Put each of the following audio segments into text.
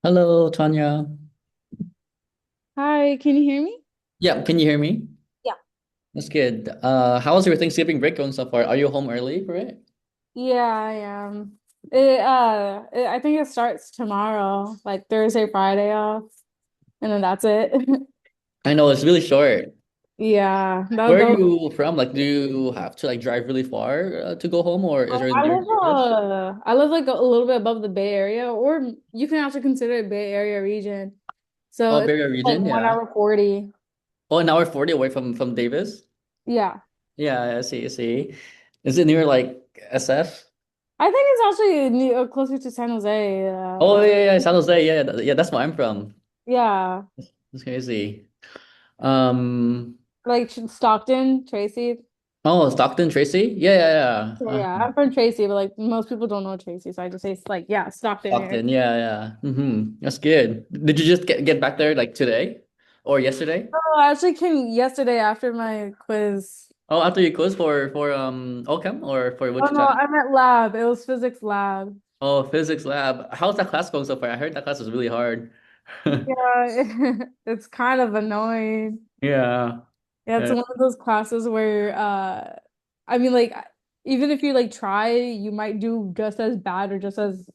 Hello, Tanya. Hi, can you hear me? Yeah, can you hear me? Yeah. That's good. How was your Thanksgiving break going so far? Are you home early for it? Yeah, I am. I think it starts tomorrow, like Thursday, Friday off, and then that's it. I know it's really short. Yeah, Where are those. you from? Like, do you have to like drive really far to go home, or is there I near live service? I live like a little bit above the Bay Area, or you can also consider it Bay Area region. So Oh, it's Bay Area like region, one yeah. hour 40. Oh, an hour 40 away from Davis. Yeah. Yeah, I see, I see. Is it near like SF? I think it's actually closer to San Jose. Oh yeah, yeah, San Jose. Yeah, yeah, that's where I'm from. Yeah. That's crazy. Um, Like Stockton, Tracy. oh, Stockton, Tracy. Yeah, yeah, Yeah, yeah. yeah, I'm from Tracy, but like most people don't know Tracy, so I just say it's like yeah, Stockton area. Stockton, yeah, yeah. That's good. Did you just get back there like today or yesterday? Oh, I actually came yesterday after my quiz. Oh, after you closed for OChem or for Oh which no, time? I'm at lab. It was physics lab. Oh, physics lab. How's that class going so far? I heard that class was really hard. Yeah, it's kind of annoying. Yeah. Yeah, it's Yeah. one of those classes where I mean like even if you like try, you might do just as bad or just as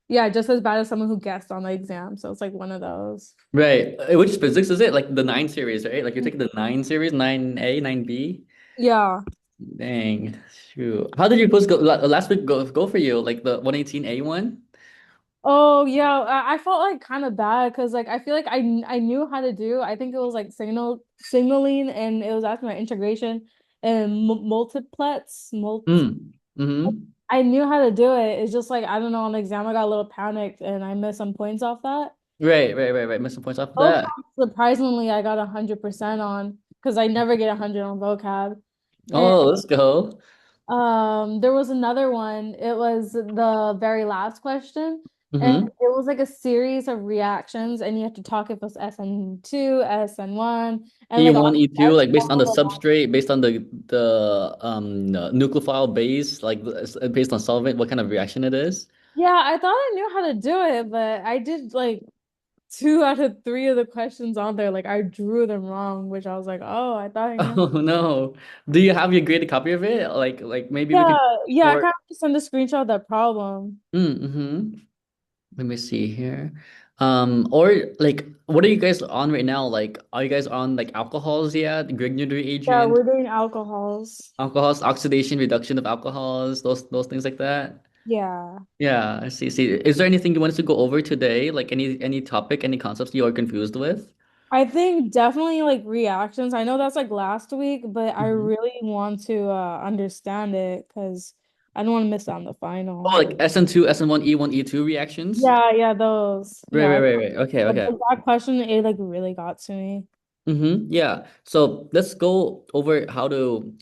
yeah, just as bad as someone who guessed on the exam. So it's like one of those. Right. Which physics is it? Like the 9 series, right? Like you're taking the 9 series, 9A, 9B? Yeah. Dang. Shoot. How did your quiz go last week go for you? Like the 118A one? Oh yeah, I felt like kind of bad because like I feel like I knew how to do. I think it was like signaling, and it was asking my integration and multiplets. Mm. Mm-hmm. I knew how to do it. It's just like I don't know, on the exam I got a little panicked and I missed some points off that. Right, right, right, right. Missed some points off of Vocab, that. surprisingly, I got 100% on because I never get 100 on vocab. And Oh, let's go. there was another one. It was the very last question, and Mm-hmm. it was like a series of reactions, and you have to talk if it's SN2, SN1, and like E1, E2, like based on the all substrate, based on the nucleophile base, like based on solvent, what kind of reaction it is. yeah, I thought I knew how to do it, but I did like two out of three of the questions on there. Like I drew them wrong, which I was like, oh, I thought I knew. Oh no. Do you have your graded copy of it? Like maybe we could Yeah, yeah, I or kind of sent a screenshot of that problem. mm-hmm. Let me see here. Or like what are you guys on right now? Like are you guys on like alcohols yet? Grignard Yeah, reagent, we're doing alcohols. alcohols, oxidation, reduction of alcohols, those things like that? Yeah. Yeah, I see. See, is there anything you wanted to go over today? Like any topic, any concepts you are confused with? I think definitely like reactions. I know that's like last week, but I Mhm. really want to understand it because I don't want to miss out on the Oh, final. like SN2, SN1, E1, E2 reactions? Yeah, yeah, those. Right, right, Yeah. right, right. Okay, okay. That question, it like really got to me. Yeah. So let's go over how to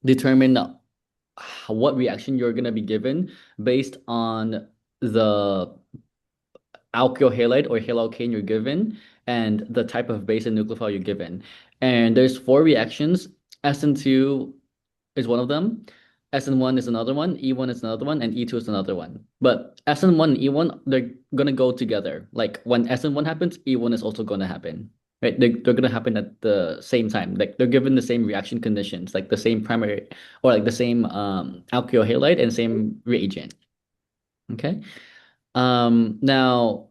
determine what reaction you're gonna be given based on the alkyl halide or haloalkane you're given and the type of base and nucleophile you're given. And there's four reactions. SN2 is one of them. SN1 is another one, E1 is another one, and E2 is another one. But SN1 and E1, they're gonna go together. Like when SN1 happens, E1 is also gonna happen. Right? They're gonna happen at the same time. Like they're given the same reaction conditions, like the same primary or like the same alkyl halide and same reagent. Okay. Now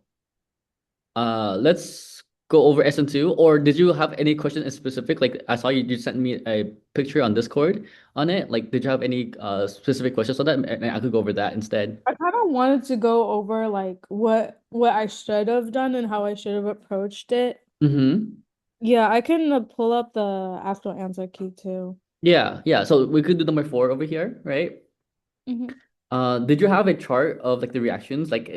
let's go over SN2. Or did you have any question in specific? Like I saw you sent me a picture on Discord on it. Like, did you have any specific questions on that? And I could go over that instead. I kind of wanted to go over like what I should have done and how I should have approached it. Mm-hmm. Yeah, I can pull up the actual answer key too. Yeah, yeah. So we could do number four over here, right? Mhm. Did you have a chart of like the reactions, like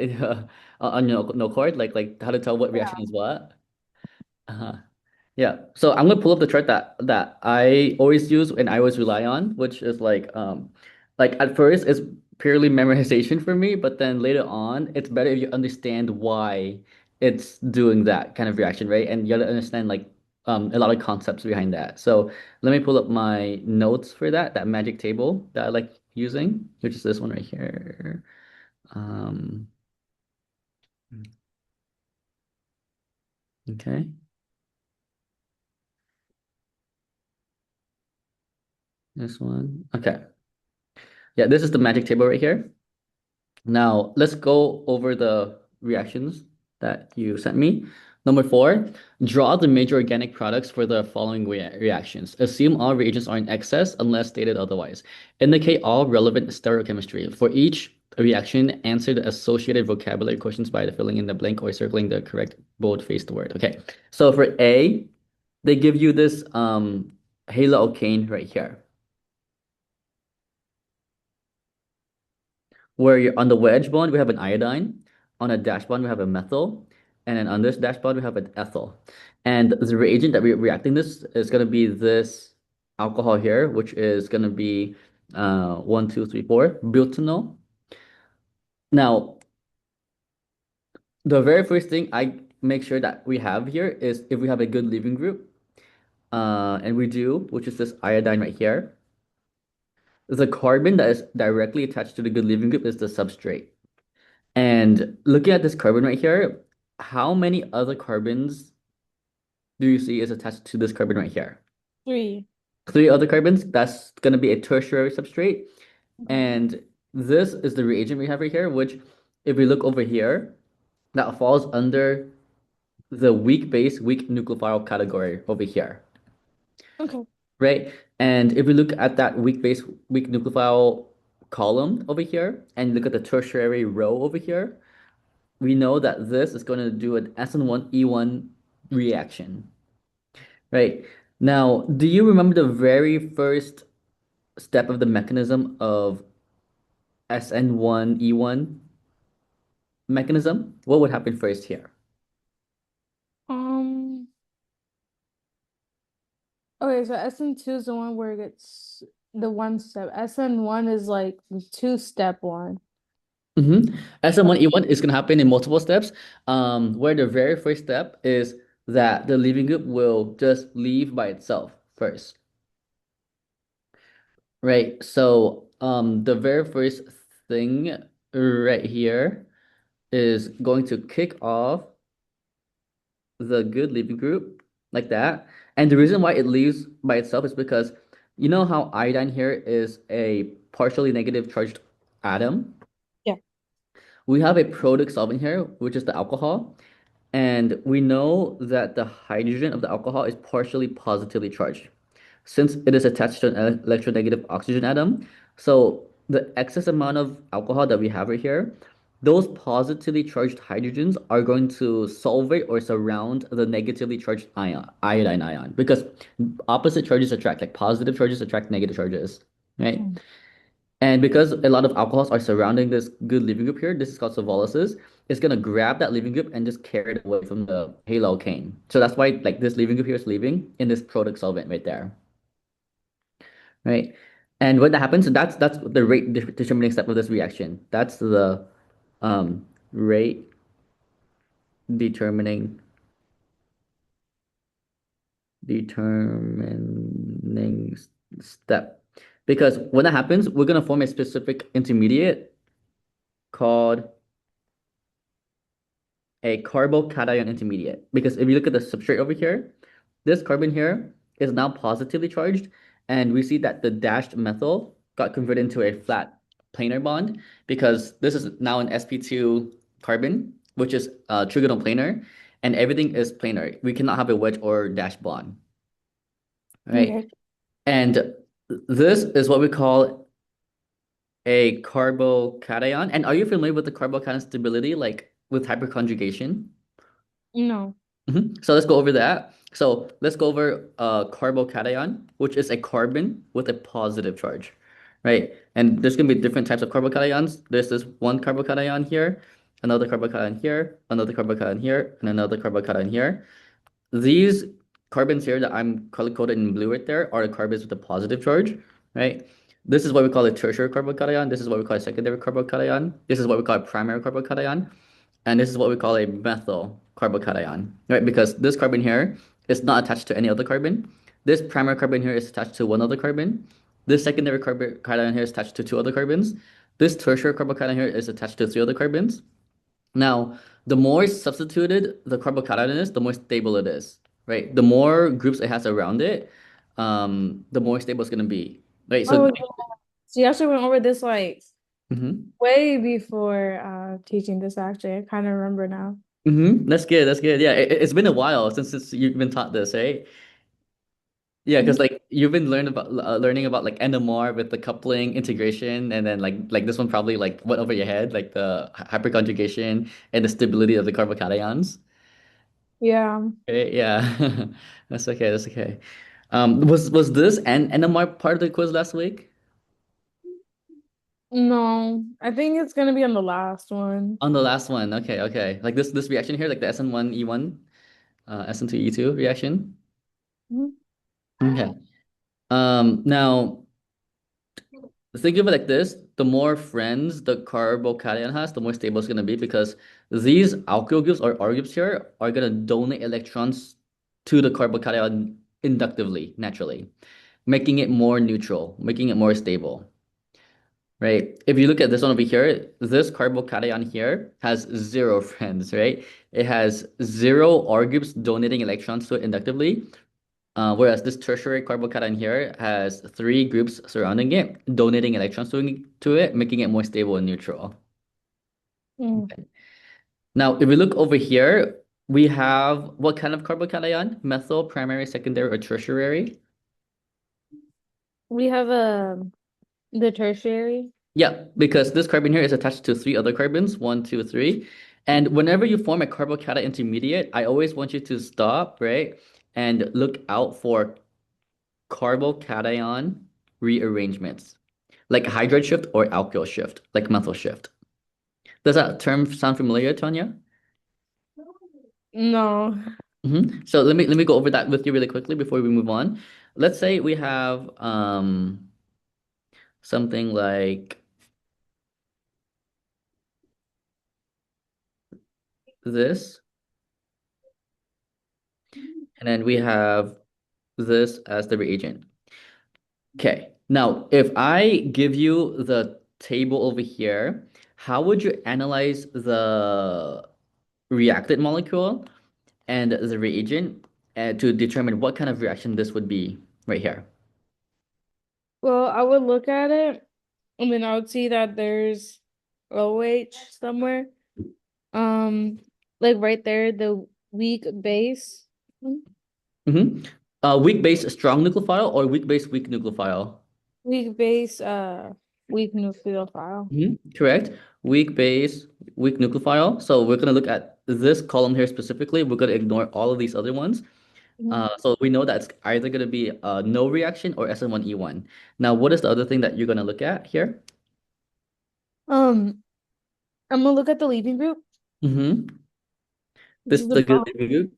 on your no card, like how to tell what reaction is what? Uh-huh. Yeah, so I'm gonna pull up the chart that I always use and I always rely on, which is like at first it's purely memorization for me, but then later on it's better if you understand why it's doing that kind of reaction, right? And you gotta understand like a lot of concepts behind that. So let me pull up my notes for that magic table that I like using, which is this one right here. Um, Okay, this one. Okay. Yeah, this is the magic table right here. Now, let's go over the reactions that you sent me. Number four, draw the major organic products for the following reactions. Assume all reagents are in excess unless stated otherwise. Indicate all relevant stereochemistry. For each reaction, answer the associated vocabulary questions by filling in the blank or circling the correct bold-faced word. Okay, so for A, they give you this haloalkane right here. Where you're on the wedge bond, we have an iodine. On a dash bond, we have a methyl. And then on this dash bond, we have an ethyl. And the reagent that we're reacting this is going to be this alcohol here, which is going to be 1, 2, 3, 4, butanol. Now, the very first thing I make sure that we have here is if we have a good leaving group, and we do, which is this iodine right here, the carbon that is directly attached to the good leaving group is the substrate. And looking at this carbon right here, how many other carbons do you see is attached to this carbon right here? Three. Three other carbons. That's going to be a tertiary substrate. Okay. And this is the reagent we have right here, which if we look over here, that falls under the weak base, weak nucleophile category over here, Okay. right? And if we look at that weak base, weak nucleophile column over here, and look at the tertiary row over here, we know that this is going to do an SN1 E1 reaction, right? Now, do you remember the very first step of the mechanism of SN1 E1 mechanism? What would happen first here? Um, okay, so SN2 is the one where it gets the one step. SN1 is like the two-step one. SN1 E1 is going to happen in multiple steps, where the very first step is that the leaving group will just leave by itself first, right? So, the very first thing right here is going to kick off the good leaving group like that. And the reason why it leaves by itself is because you know how iodine here is a partially negative charged atom? Yeah. We have a product solvent here, which is the alcohol. And we know that the hydrogen of the alcohol is partially positively charged since it is attached to an electronegative oxygen atom. So the excess amount of alcohol that we have right here, those positively charged hydrogens are going to solvate or surround the negatively charged iodine ion, because opposite charges attract, like positive charges attract negative charges, right? Mm. And because a lot of alcohols are surrounding this good leaving group here, this is called sololysis. It's gonna grab that leaving group and just carry it away from the haloalkane. So that's why like this leaving group here is leaving in this product solvent right there, right? And when that happens, that's the rate determining step of this reaction. That's the rate determining determining step. Because when that happens, we're gonna form a specific intermediate called a carbocation intermediate. Because if you look at the substrate over here, this carbon here is now positively charged, and we see that the dashed methyl got converted into a flat planar bond because this is now an sp2 carbon, which is trigonal planar, and everything is planar. We cannot have a wedge or dash bond, right? Okay. And this is what we call a carbocation. And are you familiar with the carbocation stability, like with hyperconjugation? No. So let's go over that. So let's go over carbocation, which is a carbon with a positive charge, right? And there's gonna be different types of carbocations. There's this one carbocation here, another carbocation here, another carbocation here, and another carbocation here. These carbons here that I'm color coded in blue right there are the carbons with a positive charge, right? This is what we call a tertiary carbocation. This is what we call a secondary carbocation. This is what we call a primary carbocation. And this is what we call a methyl carbocation, right? Because this carbon here is not attached to any other carbon. This primary carbon here is attached to one other carbon. This secondary carbocation here is attached to two other carbons. This tertiary carbocation here is attached to three other carbons. Now, the more substituted the carbocation is, the more stable it is, right? The more groups it has around it, the more stable it's gonna be, right? So, Oh, yeah. So you actually went over this like mhm. way before teaching this actually. I kind of remember now. That's good. That's good. Yeah, it's been a while since you've been taught this, right? Yeah, because Mhm. like you've been learning about like NMR with the coupling integration, and then like this one probably like went over your head, like the hyperconjugation and the stability of the carbocations. Yeah. Okay, yeah, that's okay. That's okay. Was this and NMR part of the quiz last week? No, I think it's gonna be on the last one. On the last one, okay, okay. Like this reaction here, like the SN1 E1, SN2 E2 reaction. Mhm. Okay. Now. Think of it like this, the more friends the carbocation has, the more stable it's going to be because these alkyl groups or R groups here are going to donate electrons to the carbocation inductively, naturally, making it more neutral, making it more stable, right? If you look at this one over here, this carbocation here has zero friends, right? It has zero R groups donating electrons to it inductively, whereas this tertiary carbocation here has three groups surrounding it, donating electrons to it, making it more stable and neutral. Mm. Okay. Now, if we look over here, we have what kind of carbocation? Methyl, primary, secondary, or tertiary? We have the tertiary. Yeah, because this carbon here is attached to three other carbons, one, two, three. And whenever you form a carbocation intermediate, I always want you to stop, right? And look out for carbocation rearrangements, like hydride shift or alkyl shift, like methyl shift. Does that term sound familiar, Tanya? No. So let me go over that with you really quickly before we move on. Let's say we have something like this, and then we have this as the reagent. Okay. Now, if I give you the table over here, how would you analyze the reactant molecule and the reagent to determine what kind of reaction this would be right here? Well, I would look at it and then I would see that there's OH somewhere. Um, like right there, the weak base. Mm-hmm. Weak base strong nucleophile or weak base weak nucleophile? Weak base, weak nucleophile. Correct. Weak base weak nucleophile. So we're going to look at this column here specifically. We're going to ignore all of these other ones. Mhm. So we know that it's either going to be no reaction or SN1E1. Now, what is the other thing that you're going to look at here? Um, I'm gonna look at the leaving group. Mm-hmm. This This is is the the good bond. review.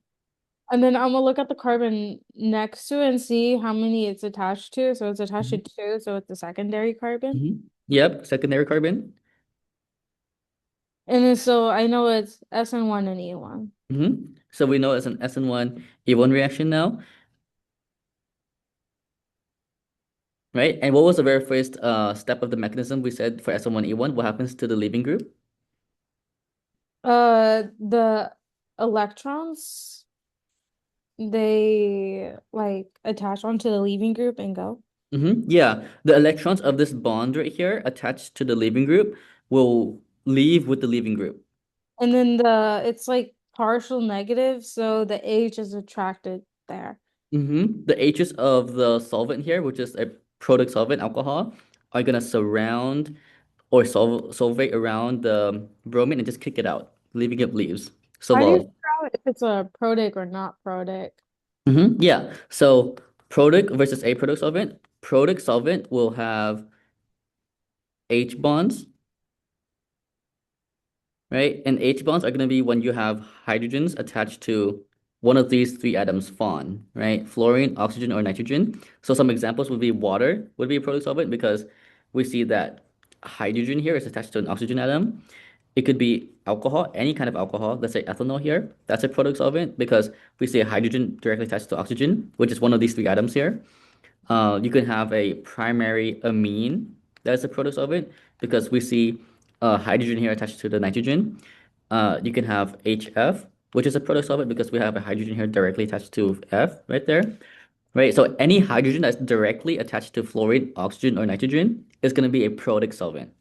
And then I'm gonna look at the carbon next to it and see how many it's attached to. So it's attached to Mhm. two, so it's a secondary carbon. Yep, secondary carbon. And then so I know it's SN1 and E1. So we know it's an SN1 E1 reaction now, right? And what was the very first step of the mechanism we said for SN1 E1? What happens to the leaving group? The electrons, they like attach onto the leaving group and go. Yeah, the electrons of this bond right here attached to the leaving group will leave with the leaving group. And then it's like partial negative, so the H is attracted there. The H's of the solvent here, which is a product solvent, alcohol, are gonna surround or solvate around the bromine and just kick it out, leaving it leaves. So How do you volatile. figure out if it's a protic or not protic? Yeah. So product versus a product solvent. Product solvent will have H bonds, right? And H bonds are going to be when you have hydrogens attached to one of these three atoms, FON, right? Fluorine, oxygen, or nitrogen. So some examples would be water would be a product solvent because we see that hydrogen here is attached to an oxygen atom. It could be alcohol, any kind of alcohol. Let's say ethanol here. That's a product solvent because we see a hydrogen directly attached to oxygen, which is one of these three atoms here. You can have a primary amine that's a product solvent because we see hydrogen here attached to the nitrogen. you can have HF, which is a product solvent because we have a hydrogen here directly attached to F right there. Right, so any hydrogen that's directly attached to fluorine, oxygen, or nitrogen is going to be a product solvent.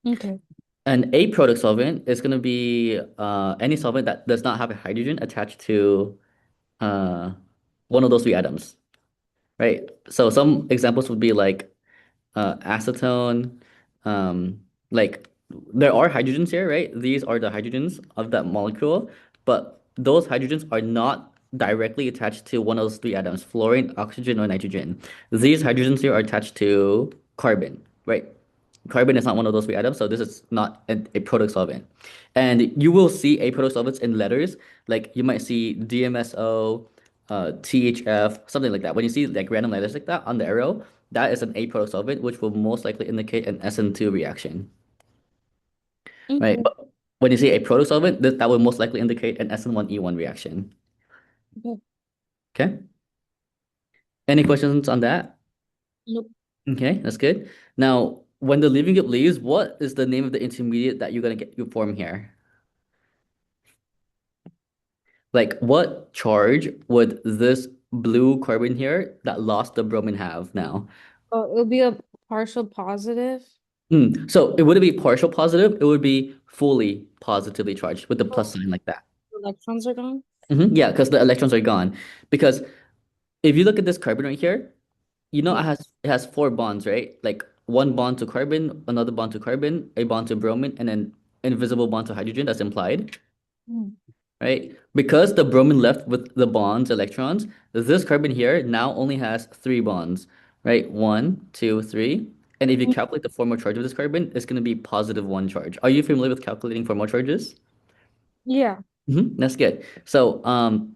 Okay. An aprotic solvent is going to be any solvent that does not have a hydrogen attached to uh, one of those three atoms, right? So some examples would be like acetone, like there are hydrogens here, right? These are the hydrogens of that molecule, but those hydrogens are not directly attached to one of those three atoms, fluorine, oxygen, or nitrogen. These hydrogens here are attached to carbon, right? Carbon is not one of those three atoms, so this is not a product solvent. And you will see a product solvents in letters, like you might see DMSO, THF, something like that. When you see like random letters like that on the arrow, that is an aprotic solvent, which will most likely indicate an SN2 reaction, right? Okay. But when you see a product solvent, that will most likely indicate an SN1E1 reaction. Okay. Okay? Any questions on that? Nope. Okay, that's good. Now, when the leaving group leaves, what is the name of the intermediate that you're gonna get you form here? Like, what charge would this blue carbon here that lost the bromine have now? Oh, it'll be a partial positive. So it wouldn't be partial positive, it would be fully positively charged with the plus Oh, sign like that. electrons are gone. Yeah, because the electrons are gone. Because if you look at this carbon right here, you know Yeah. it has four bonds, right? Like one bond to carbon, another bond to carbon, a bond to bromine, and then invisible bond to hydrogen that's implied, Mm. right? Because the bromine left with the bonds, electrons, this carbon here now only has three bonds, right? One, two, three. And if you calculate the formal charge of this carbon, it's going to be positive one charge. Are you familiar with calculating formal charges? Yeah. That's good. So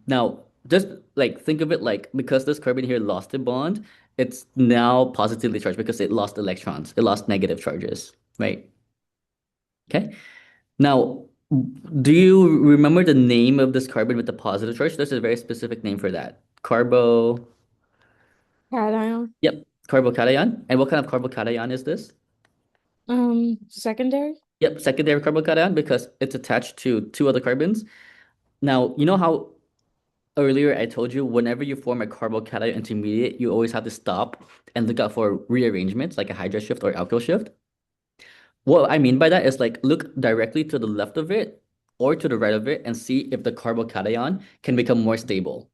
now just like think of it like because this carbon here lost a bond, it's now positively charged because it lost electrons. It lost negative charges, right? Okay. Now, do you remember the name of this carbon with the positive charge? There's a very specific name for that. Carbo, Cation. yep, carbocation. And what kind of carbocation is this? Secondary. Yep, secondary carbocation because it's attached to two other carbons. Now, you know how earlier I told you whenever you form a carbocation intermediate, you always have to stop and look out for rearrangements like a hydra shift or alkyl shift. What I mean by that is like look directly to the left of it or to the right of it and see if the carbocation can become more stable.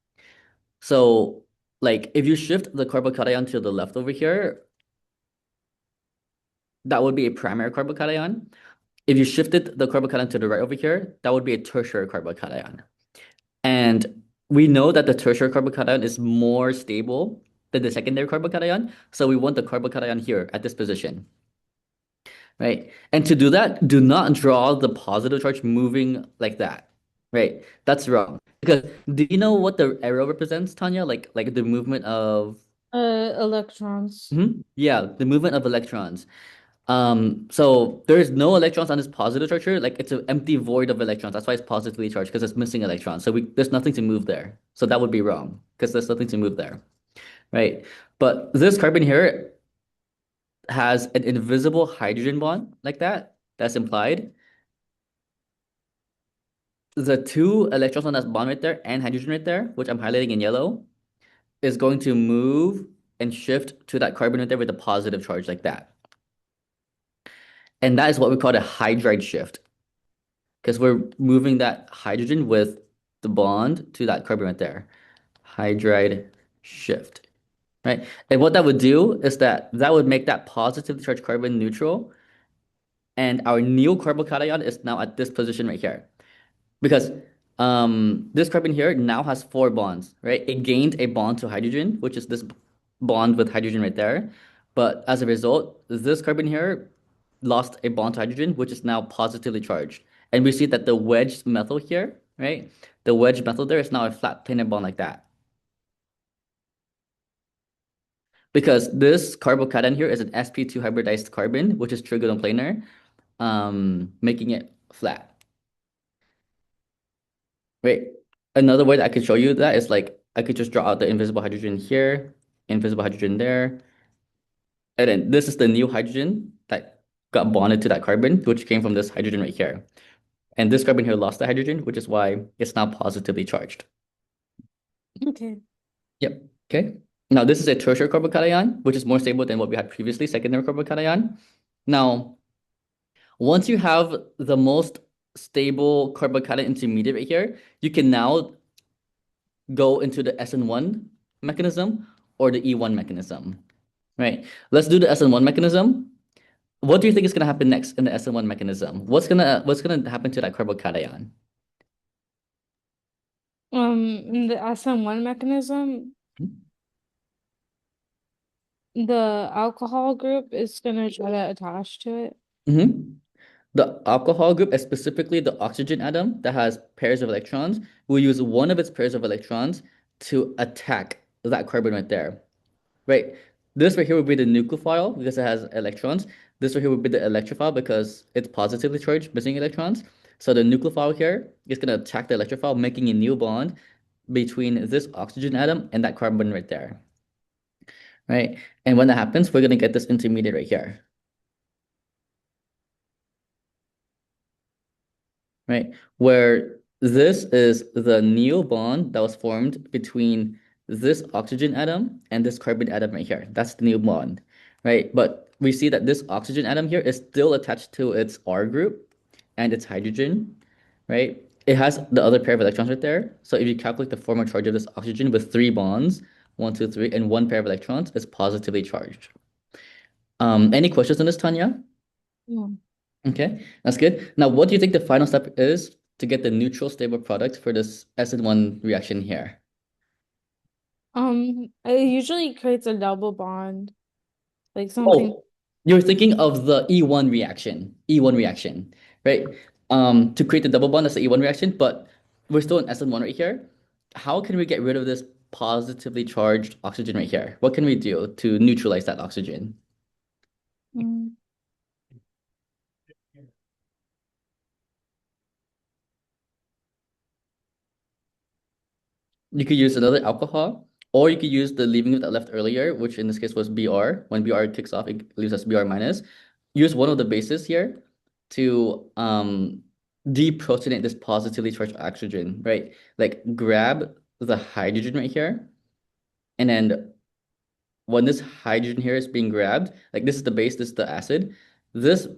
So like if you shift the carbocation to the left over here, that would be a primary carbocation. If you shifted the carbocation to the right over here, that would be a tertiary carbocation. And we know that the tertiary carbocation is more stable than the secondary carbocation. So we want the carbocation here at this position, right? And to do that, do not draw the positive charge moving like that, right? That's wrong. Because do you know what the arrow represents, Tanya? Like the movement of Electrons. yeah, the movement of electrons. So there's no electrons on this positive charge here. Like it's an empty void of electrons. That's why it's positively charged because it's missing electrons. So there's nothing to move there. So that would be wrong because there's nothing to move there, right? But this carbon here has an invisible hydrogen bond like that. That's implied. The two electrons on that bond right there and hydrogen right there, which I'm highlighting in yellow, is going to move and shift to that carbon right there with a positive charge like that. And that is what we call a hydride shift. Because we're moving that hydrogen with the bond to that carbon right there. Hydride shift, right? And what that would do is that would make that positively charged carbon neutral, and our new carbocation is now at this position right here. Because this carbon here now has four bonds, right? It gained a bond to hydrogen, which is this bond with hydrogen right there. But as a result, this carbon here lost a bond to hydrogen, which is now positively charged. And we see that the wedged methyl here, right? The wedged methyl there is now a flat planar bond like that. Because this carbocation here is an sp2 hybridized carbon, which is trigonoplanar, making it flat. Right. Another way that I could show you that is like I could just draw out the invisible hydrogen here, invisible hydrogen there. And then this is the new hydrogen that got bonded to that carbon, which came from this hydrogen right here. And this carbon here lost the hydrogen, which is why it's now positively charged. Okay. Yep. Okay. Now this is a tertiary carbocation, which is more stable than what we had previously, secondary carbocation. Now, once you have the most stable carbocation intermediate right here, you can now go into the SN1 mechanism or the E1 mechanism. Right. Let's do the SN1 mechanism. What do you think is gonna happen next in the SN1 mechanism? What's gonna happen to that carbocation? In the SN1 mechanism, the alcohol group is gonna try to attach to it. Mm-hmm. The alcohol group, and specifically the oxygen atom that has pairs of electrons, will use one of its pairs of electrons to attack that carbon right there. Right. This right here would be the nucleophile because it has electrons. This right here would be the electrophile because it's positively charged, missing electrons. So the nucleophile here is going to attack the electrophile, making a new bond between this oxygen atom and that carbon right there. Right. And when that happens, we're going to get this intermediate right here. Right? Where this is the new bond that was formed between this oxygen atom and this carbon atom right here. That's the new bond, right? But we see that this oxygen atom here is still attached to its R group and its hydrogen, right? It has the other pair of electrons right there. So if you calculate the formal charge of this oxygen with three bonds, one, two, three, and one pair of electrons, it's positively charged. Any questions on this, Tanya? Yeah. Okay, that's good. Now, what do you think the final step is to get the neutral stable product for this SN1 reaction here? It usually creates a double bond, like something. Oh, you're thinking of the E1 reaction, right? To create the double bond, that's the E1 reaction, but we're still in SN1 right here. How can we get rid of this positively charged oxygen right here? What can we do to neutralize that oxygen? Mm, You could use another alcohol, or you could use the leaving group that left earlier, which in this case was Br. When Br kicks off, it leaves us Br minus. Use one of the bases here to deprotonate this positively charged oxygen, right? Like grab the hydrogen right here, and then when this hydrogen here is being grabbed, like this is the base, this is the acid, this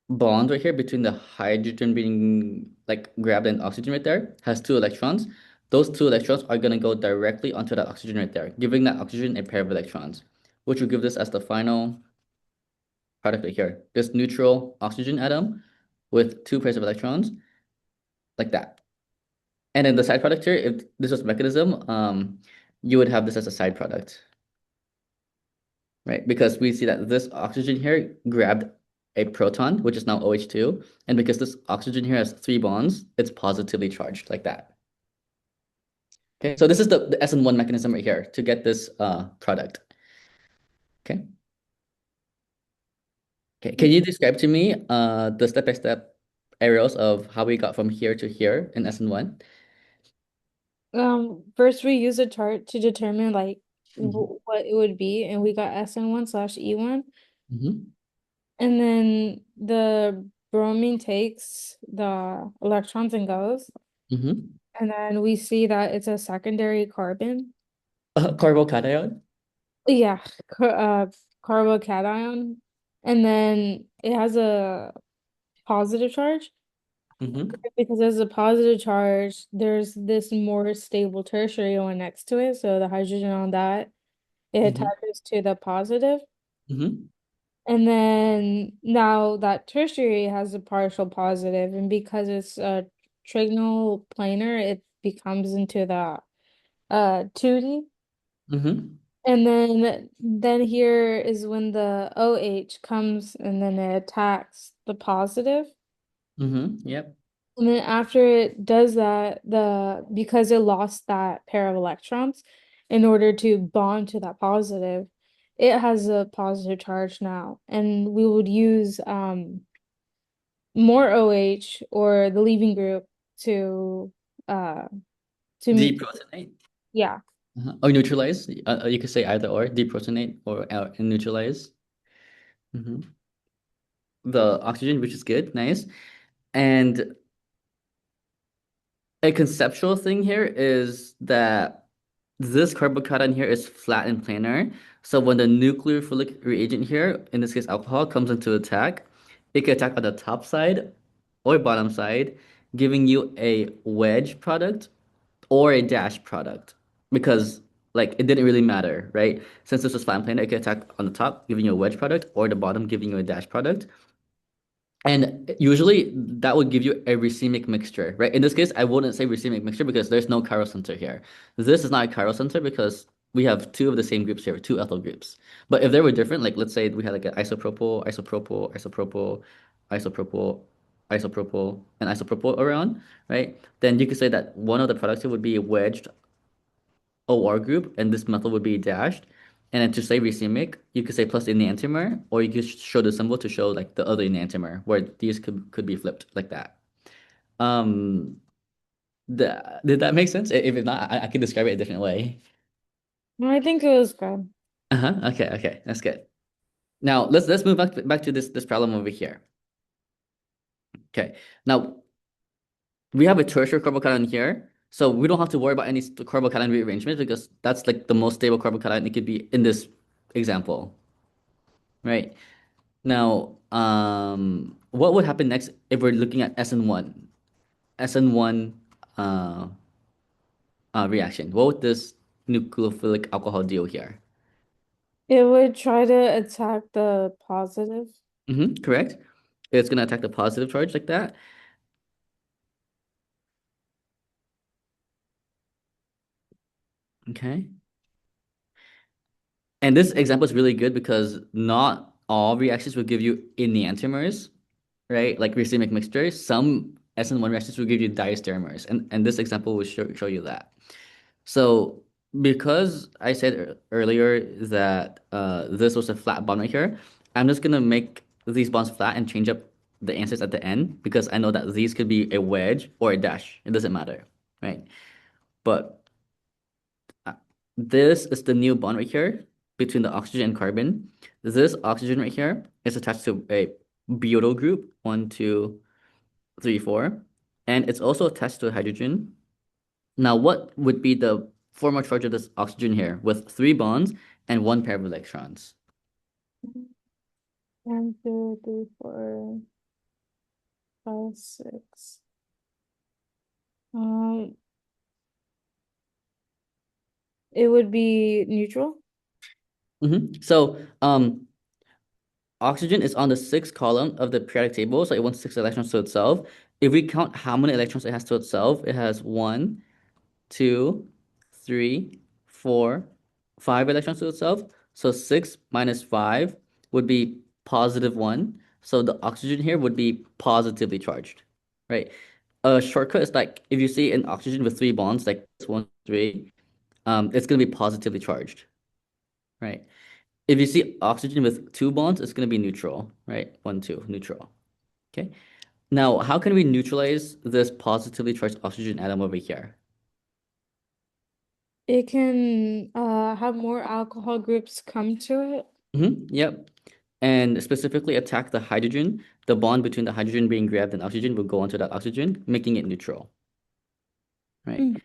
bond right here between the hydrogen being like grabbed and oxygen right there has two electrons. Those two electrons are going to go directly onto that oxygen right there, giving that oxygen a pair of electrons, which will give this as the final product right here. This neutral oxygen atom with two pairs of electrons, like that. And then the side product here, if this was mechanism, you would have this as a side product. Right? Because we see that this oxygen here grabbed a proton, which is now OH2. And because this oxygen here has three bonds, it's positively charged like that. Okay, so this is the SN1 mechanism right here to get this product. Okay. Okay, can you describe to me the step-by-step arrows of how we got from here to here in SN1? First we use a chart to determine like Mm-hmm. what it would be, and we got SN1/E1. Mm-hmm. And then the bromine takes the electrons and goes. Mm-hmm. And then we see that it's a secondary carbon. Carbocation? Yeah, carbocation. And then it has a positive charge. Mm-hmm. Because there's a positive charge, there's this more stable tertiary one next to it. So the hydrogen on that, it Mm-hmm. attaches to the positive. Mm-hmm. And then now that tertiary has a partial positive, and because it's a trigonal planar, it becomes into the 2D. Mm-hmm. And then here is when the OH comes and then it attacks the positive. Mm-hmm. Yep. And then after it does that, because it lost that pair of electrons in order to bond to that positive, it has a positive charge now. And we would use more OH or the leaving group to uh to Deprotonate. yeah. Or neutralize. You could say either or, deprotonate or and neutralize. The oxygen, which is good, nice. And A conceptual thing here is that this carbocation here is flat and planar. So when the nucleophilic reagent here, in this case alcohol, comes into attack, it can attack on the top side or bottom side, giving you a wedge product or a dash product. Because like it didn't really matter, right? Since this was flat and planar, it can attack on the top, giving you a wedge product, or the bottom, giving you a dash product. And usually that would give you a racemic mixture, right? In this case, I wouldn't say racemic mixture because there's no chiral center here. This is not a chiral center because we have two of the same groups here, two ethyl groups. But if they were different, like let's say we had like an isopropyl, isopropyl, isopropyl, isopropyl, isopropyl, and isopropyl around, right? Then you could say that one of the products here would be a wedged OR group, and this methyl would be dashed. And then to say racemic, you could say plus enantiomer, or you could show the symbol to show like the other enantiomer, where these could be flipped like that. Um, did that make sense? If it's not, I can describe it a different way. No, I think it was good. Uh-huh. Okay, okay, that's good. Now let's move back to this problem over here. Okay. Now we have a tertiary carbocation here, so we don't have to worry about any carbocation rearrangement because that's like the most stable carbocation it could be in this example, right? Now, what would happen next if we're looking at SN1? SN1 uh, reaction. What would this nucleophilic alcohol do here? It would try to attack the positive. Correct. It's gonna attack the positive charge like that. Okay. And this example is really good because not all reactions will give you enantiomers, right? Like racemic mixtures. Some SN1 reactions will give you diastereomers, and this example will show you that. So because I said earlier that this was a flat bond right here, I'm just gonna make these bonds flat and change up the answers at the end because I know that these could be a wedge or a dash. It doesn't matter, right? But uh, this is the new bond right here between the oxygen and carbon. This oxygen right here is attached to a butyl group, one, two, three, four, and it's also attached to a hydrogen. Now, what would be the formal charge of this oxygen here with three bonds and one pair of electrons? 1, 2, 3, 4, 5, 6. Um, it would be neutral. So, oxygen is on the sixth column of the periodic table, so it wants six electrons to itself. If we count how many electrons it has to itself, it has one, two, three, four, five electrons to itself. So six minus five would be positive one. So the oxygen here would be positively charged, right? A shortcut is like if you see an oxygen with three bonds, like this one, three, it's gonna be positively charged, right? If you see oxygen with two bonds, it's gonna be neutral, right? One, two, neutral. Okay. Now, how can we neutralize this positively charged oxygen atom over here? It can have more alcohol groups come to it. Yep. And specifically attack the hydrogen. The bond between the hydrogen being grabbed and oxygen will go onto that oxygen, making it neutral. Right. Mm.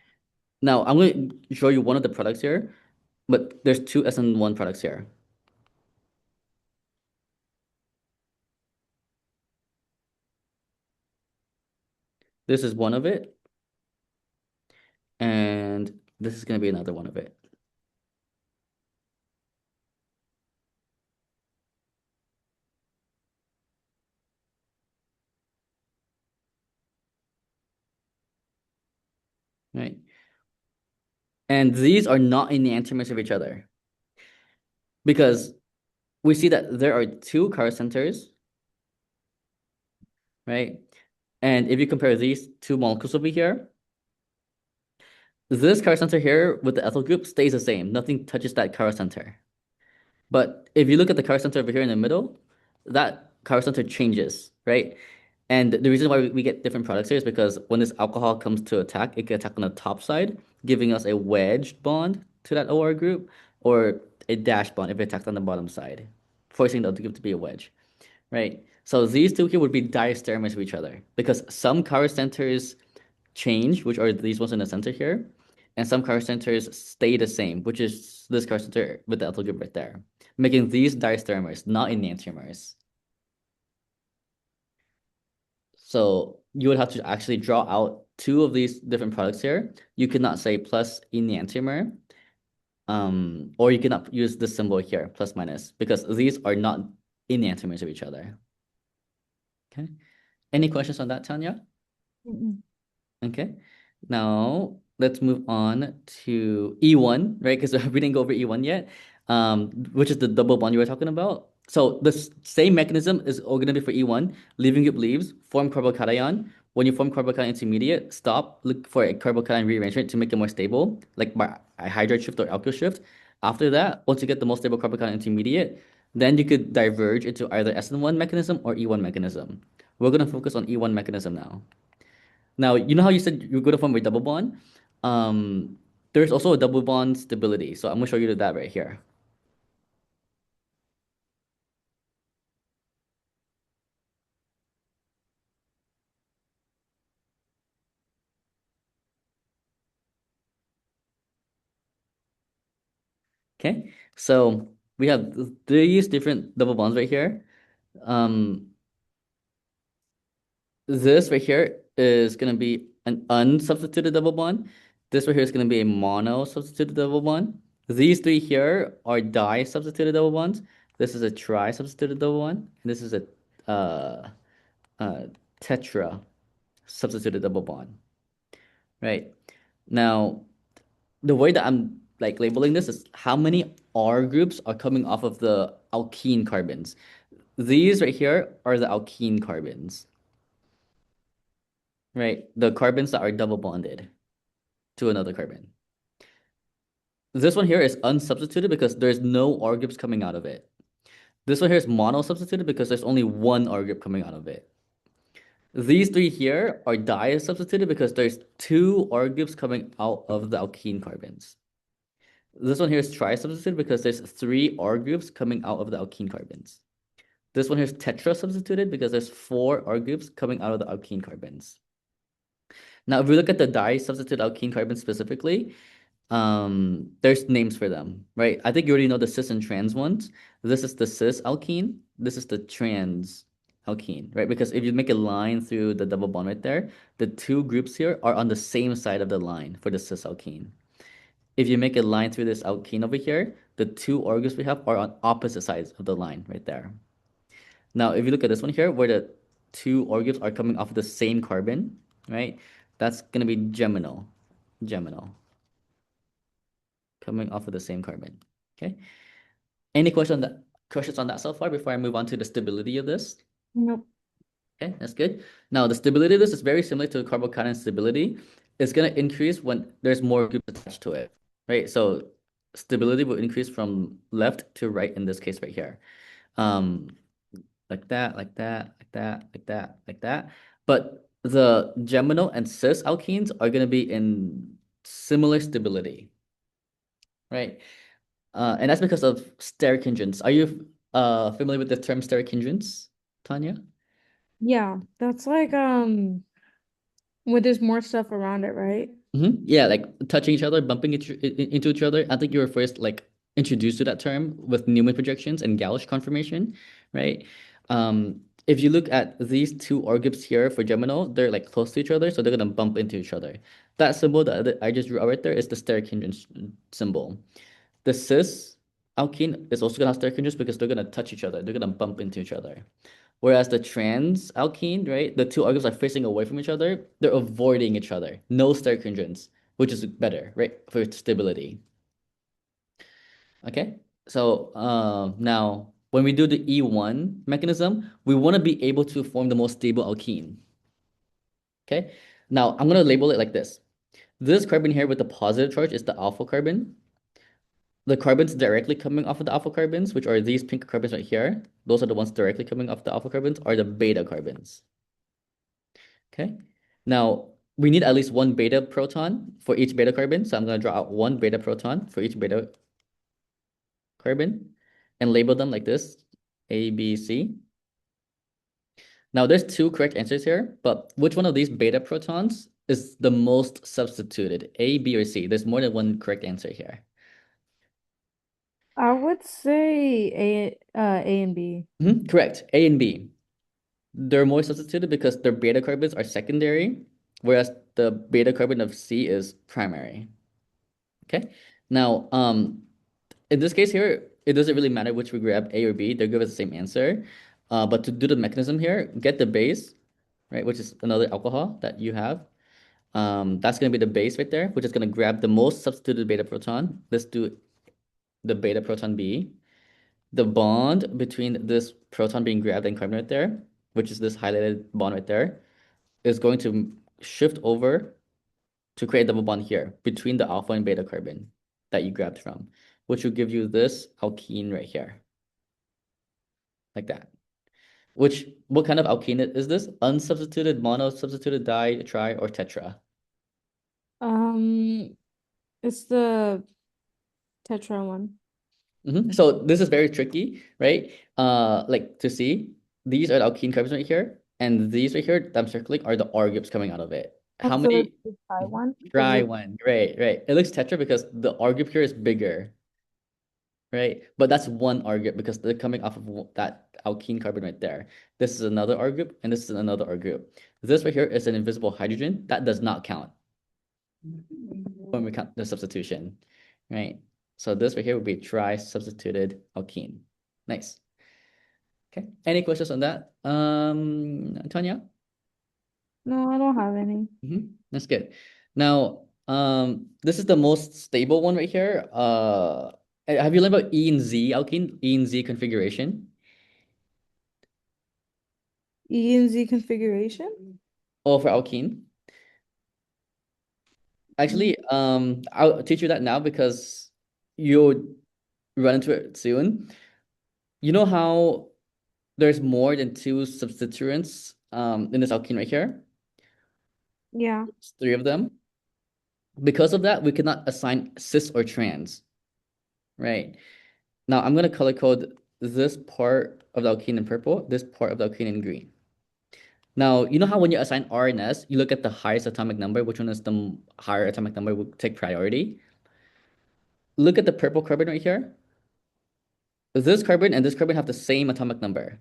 Now, I'm going to show you one of the products here, but there's two SN1 products here. This is one of it, and this is going to be another one of it. Right. And these are not enantiomers of each other because we see that there are two chiral centers, right? And if you compare these two molecules over here, this chiral center here with the ethyl group stays the same. Nothing touches that chiral center. But if you look at the chiral center over here in the middle, that chiral center changes, right? And the reason why we get different products here is because when this alcohol comes to attack, it can attack on the top side, giving us a wedged bond to that OR group, or a dash bond if it attacks on the bottom side, forcing the other group to be a wedge, right? So these two here would be diastereomers of each other because some chiral centers change, which are these ones in the center here, and some carbon centers stay the same, which is this carbon center with the alkyl group right there, making these diastereomers, not enantiomers. So you would have to actually draw out two of these different products here. You could not say plus enantiomer, or you cannot use this symbol here, plus minus, because these are not enantiomers of each other. Okay. Any questions on that, Tanya? Mm-mm. Okay. Now let's move on to E1, right? Because we didn't go over E1 yet, which is the double bond you were talking about. So the same mechanism is all going to be for E1. Leaving group leaves, form carbocation. When you form carbocation intermediate, stop, look for a carbocation rearrangement to make it more stable, like by a hydride shift or alkyl shift. After that, once you get the most stable carbocation intermediate, then you could diverge into either SN1 mechanism or E1 mechanism. We're going to focus on E1 mechanism now. Now, you know how you said you're going to form a double bond? Um, there's also a double bond stability. So I'm going to show you that right here. Okay. So we have these different double bonds right here. Um, this right here is going to be an unsubstituted double bond. This right here is going to be a mono-substituted double bond. These three here are di-substituted double bonds. This is a tri-substituted double bond. And this is a uh, uh, tetra substituted double bond. Right. Now, the way that I'm like labeling this is how many R groups are coming off of the alkene carbons. These right here are the alkene carbons, right? The carbons that are double bonded to another carbon. This one here is unsubstituted because there's no R groups coming out of it. This one here is mono-substituted because there's only one R group coming out of it. These three here are di-substituted because there's two R groups coming out of the alkene carbons. This one here is tri-substituted because there's three R groups coming out of the alkene carbons. This one here is tetra-substituted because there's four R groups coming out of the alkene carbons. Now, if we look at the di-substituted alkene carbons specifically, there's names for them, right? I think you already know the cis and trans ones. This is the cis alkene. This is the trans alkene, right? Because if you make a line through the double bond right there, the two groups here are on the same side of the line for the cis alkene. If you make a line through this alkene over here, the two organs we have are on opposite sides of the line right there. Now, if you look at this one here, where the two organs are coming off of the same carbon, right? That's gonna be geminal, geminal, coming off of the same carbon. Okay. Any questions on that so far before I move on to the stability of this? Nope. Okay, that's good. Now, the stability of this is very similar to carbocation stability. It's going to increase when there's more groups attached to it, right? So stability will increase from left to right in this case right here. Um, like that, like that, like that, like that, like that. But the geminal and cis alkenes are going to be in similar stability, right? And that's because of steric hindrance. Are you familiar with the term steric hindrance, Tanya? Yeah, that's like when there's more stuff around it, right? Yeah, like touching each other, bumping into each other. I think you were first like introduced to that term with Newman projections and Gauss conformation, right? If you look at these two organs here for geminal, they're like close to each other, so they're gonna bump into each other. That symbol that I just drew out right there is the steric hindrance symbol. The cis alkene is also gonna have steric hindrance because they're gonna touch each other. They're gonna bump into each other. Whereas the trans alkene, right, the two organs are facing away from each other. They're avoiding each other. No steric hindrance, which is better, right, for stability. Okay. So now when we do the E1 mechanism, we want to be able to form the most stable alkene. Okay. Now I'm gonna label it like this. This carbon here with the positive charge is the alpha carbon. The carbons directly coming off of the alpha carbons, which are these pink carbons right here, those are the ones directly coming off the alpha carbons, are the beta carbons. Okay. Now, we need at least one beta proton for each beta carbon. So I'm going to draw out one beta proton for each beta carbon and label them like this, A, B, C. Now, there's two correct answers here, but which one of these beta protons is the most substituted? A, B, or C? There's more than one correct answer here. I would say A and B. Correct. A and B. They're more substituted because their beta carbons are secondary, whereas the beta carbon of C is primary. Okay. Now, in this case here, it doesn't really matter which we grab, A or B. They're give us the same answer. But to do the mechanism here, get the base, right, which is another alcohol that you have. That's going to be the base right there, which is going to grab the most substituted beta proton. Let's do the beta proton B. The bond between this proton being grabbed and carbon right there, which is this highlighted bond right there, is going to shift over to create a double bond here between the alpha and beta carbon that you grabbed from, which will give you this alkene right here, like that. What kind of alkene is this? Unsubstituted, mono, substituted, di, tri, or tetra? Um, it's the Tetra one. So this is very tricky, right? Like to see, these are the alkene carbons right here, and these right here that I'm circling are the R groups coming out of it. How Also, many? the Tri one because Try one. Right, right. It looks tetra because the R group here is bigger, right? But that's one R group because they're coming off of that alkene carbon right there. This is another R group, and this is another R group. This right here is an invisible hydrogen. That does not count when we count the substitution, right? So this right here would be tri-substituted alkene. Nice. Okay. Any questions on that? Tanya? no, I don't have any. That's good. Now, this is the most stable one right here. Have you learned about E and Z alkene, E and Z configuration? E and Z configuration? Oh, for alkene. Mm. Actually, I'll teach you that now because you'll run into it soon. You know how there's more than two substituents in this alkene right here? Yeah. It's three of them. Because of that, we cannot assign cis or trans, right? Now I'm gonna color code this part of the alkene in purple, this part of the alkene in green. Now, you know how when you assign RNS, you look at the highest atomic number, which one is the higher atomic number will take priority. Look at the purple carbon right here. This carbon and this carbon have the same atomic number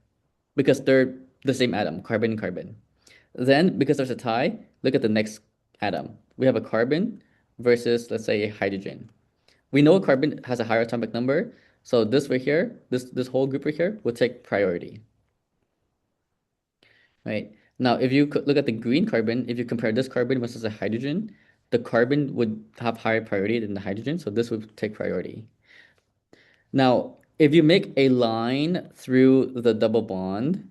because they're the same atom, carbon and carbon. Then, because there's a tie, look at the next atom. We have a carbon versus, let's say, a hydrogen. We know a carbon has a higher atomic number, so this right here, this whole group right here, will take priority, right? Now, if you look at the green carbon, if you compare this carbon versus a hydrogen, the carbon would have higher priority than the hydrogen, so this would take priority. Now, if you make a line through the double bond,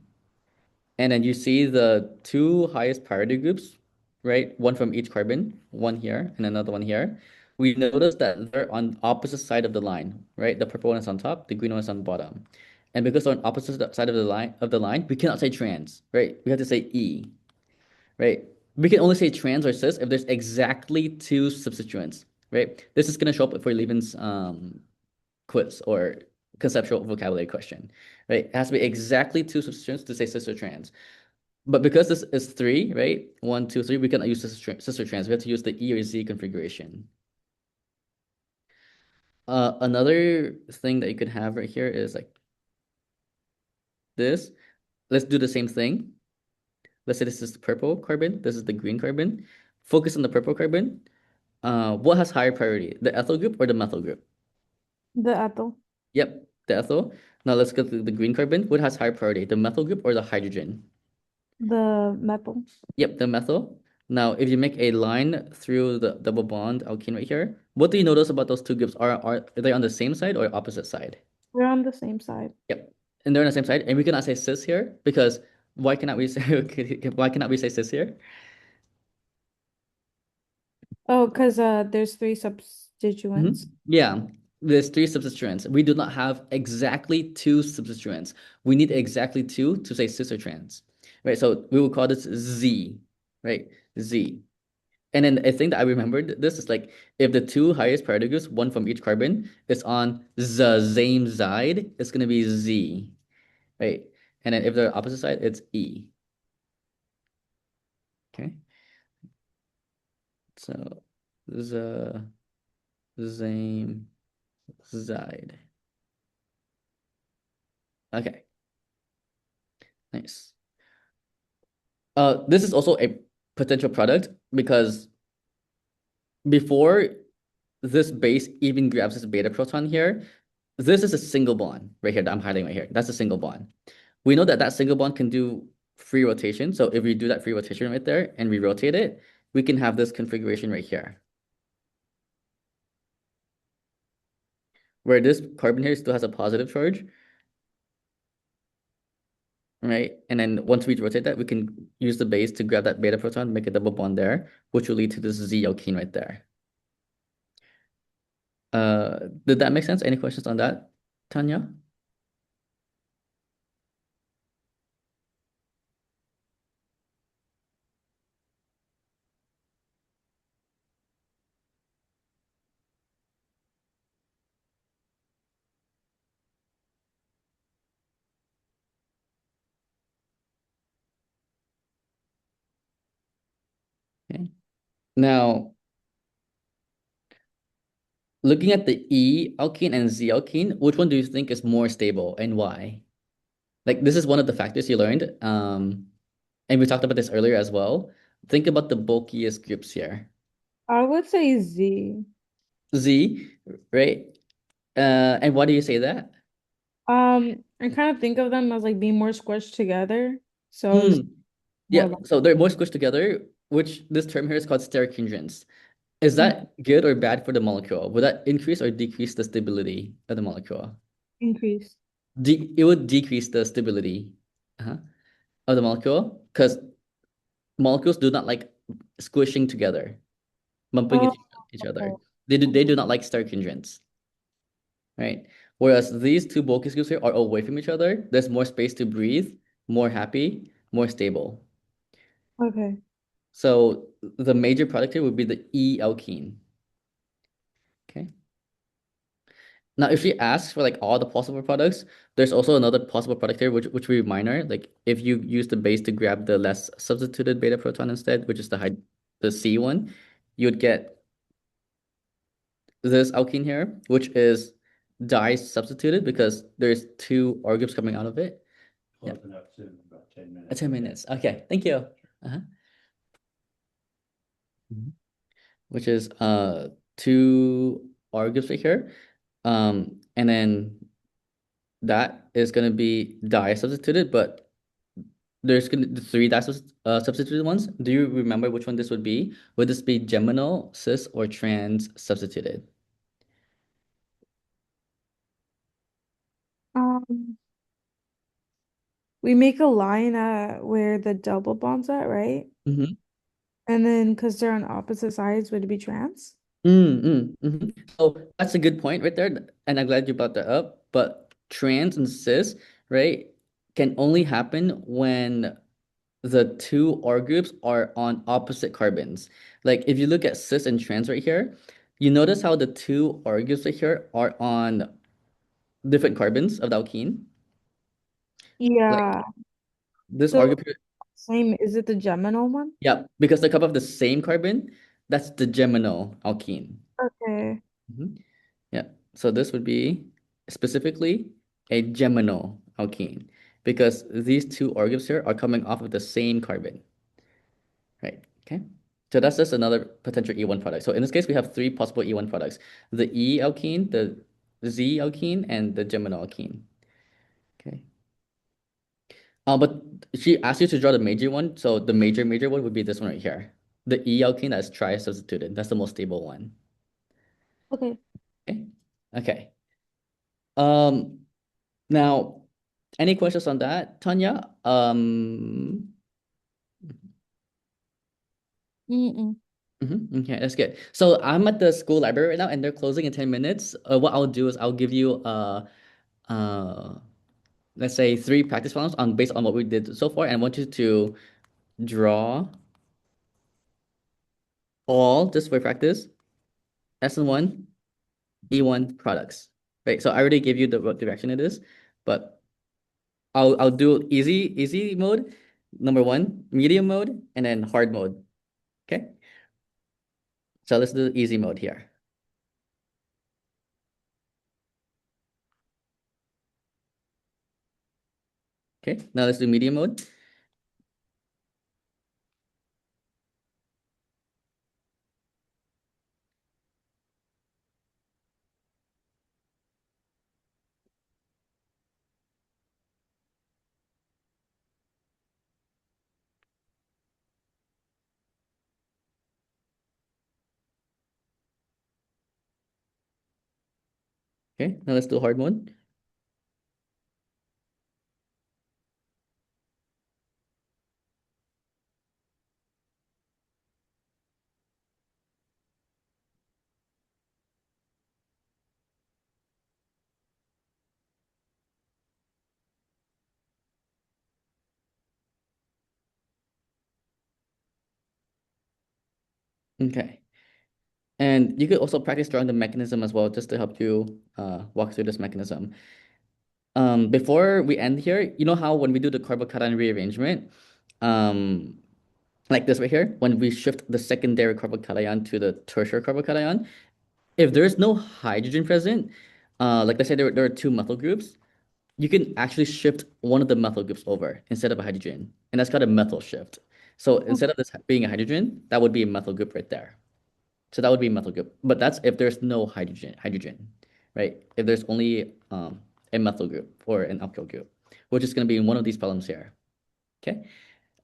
and then you see the two highest priority groups, right? One from each carbon, one here and another one here. We notice that they're on opposite side of the line, right? The purple one is on top, the green one is on the bottom. And because they're on opposite side of the line, we cannot say trans, right? We have to say E, right? We can only say trans or cis if there's exactly two substituents, right? This is gonna show up for Levin's quiz or conceptual vocabulary question, right? It has to be exactly two substituents to say cis or trans. But because this is three, right? One, two, three, we cannot use sister trans. We have to use the E or Z configuration. Another thing that you could have right here is like this. Let's do the same thing. Let's say this is the purple carbon. This is the green carbon. Focus on the purple carbon. What has higher priority, the ethyl group or the methyl group? The ethyl. Yep, the ethyl. Now let's go to the green carbon. What has higher priority, the methyl group or the hydrogen? The methyl. Yep, the methyl. Now, if you make a line through the double bond alkene right here, what do you notice about those two groups? Are they on the same side or opposite side? We're on the same side. Yep, and they're on the same side. And we cannot say cis here because why cannot we say why cannot we say cis here? Oh, because there's three substituents. Yeah, there's three substituents. We do not have exactly two substituents. We need exactly two to say cis or trans, right? So we will call this Z, right? Z. And then a thing that I remembered this is like if the two highest priority groups, one from each carbon, is on the same side, it's gonna be Z, right? And then if they're opposite side, it's E. Okay. So the same side. Okay, nice. This is also a potential product because before this base even grabs this beta proton here, this is a single bond right here that I'm highlighting right here. That's a single bond. We know that that single bond can do free rotation. So if we do that free rotation right there and we rotate it, we can have this configuration right here, where this carbon here still has a positive charge, right? And then once we rotate that, we can use the base to grab that beta proton, make a double bond there, which will lead to this Z alkene right there. Did that make sense? Any questions on that, Tanya? Okay. Now, looking at the E alkene and Z alkene, which one do you think is more stable and why? Like this is one of the factors you learned. And we talked about this earlier as well. Think about the bulkiest groups here. I would say Z. Z, right? And why do you say that? I kind of think of them as like being more squished together. So it's Hmm. more Yeah, like so they're more squished together, which this term here is called steric hindrance. Is that good or bad for the molecule? Would that increase or decrease the stability of the molecule? increase. It would decrease the stability uh-huh, of the molecule because molecules do not like squishing together, bumping Oh, each other. okay. They do not like steric hindrance, right? Whereas these two bulky groups here are away from each other. There's more space to breathe, more happy, more stable. Okay. So the major product here would be the E alkene. Okay. Now, if she asks for like all the possible products, there's also another possible product here, which would be minor. Like if you use the base to grab the less substituted beta proton instead, which is the C one, you would get this alkene here, which is di substituted because there's two R groups coming out of it. Yeah. Closing up soon, about 10 minutes. 10 minutes. Okay, thank you. Uh-huh. Mhm. Which is two R groups right here. And then that is gonna be di substituted, but there's gonna the three di substituted ones. Do you remember which one this would be? Would this be geminal, cis, or trans substituted? Um, we make a line at where the double bond's at, right? Mm-hmm. And then because they're on opposite sides, would it be trans? So that's a good point right there, and I'm glad you brought that up. But trans and cis, right, can only happen when the two R groups are on opposite carbons. Like if you look at cis and trans right here, you notice how the two R groups right here are on different carbons of the alkene. Like Yeah. this R So group here, same, is it the geminal one? yeah, because they come off the same carbon, that's the geminal alkene. Okay. Mhm. Yeah. So this would be specifically a geminal alkene because these two R groups here are coming off of the same carbon, right? Okay. So that's just another potential E1 product. So in this case, we have three possible E1 products: the E alkene, the Z alkene, and the geminal alkene. Okay. But she asked you to draw the major one. So the major one would be this one right here. The E alkene that's tri-substituted. That's the most stable one. Okay. Okay. Okay. Um, Now, any questions on that, Tanya? Mm-mm. Okay, that's good. So I'm at the school library right now, and they're closing in 10 minutes. What I'll do is I'll give you uh let's say three practice problems on based on what we did so far, and I want you to draw all just for practice SN1 E1 products. Right. So I already gave you the what direction it is, but I'll do easy mode, number one, medium mode, and then hard mode. Okay. So let's do easy mode here. Okay, now let's do medium mode. Okay, now let's do hard mode. Okay. And you could also practice drawing the mechanism as well, just to help you walk through this mechanism. Before we end here, you know how when we do the carbocation rearrangement, um, like this right here, when we shift the secondary carbocation to the tertiary carbocation, if there's no hydrogen present, like let's say there are two methyl groups, you can actually shift one of the methyl groups over instead of a hydrogen, and that's called a methyl shift. So instead of this being a hydrogen, that would be a methyl group right there. So that would be a methyl group, but that's if there's no hydrogen, right? If there's only a methyl group or an alkyl group, which is going to be in one of these problems here. Okay.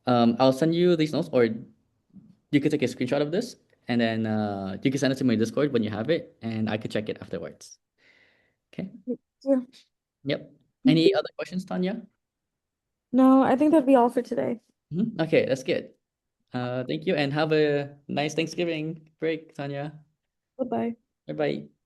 I'll send you these notes, or you could take a screenshot of this, and then you can send it to my Discord when you have it, and I could check it afterwards. Okay. Yeah. Yep. Any other questions, Tanya? No, I think that'd be all for today. Okay, that's good. Thank you, and have a nice Thanksgiving break, Tanya. Bye-bye. Bye bye.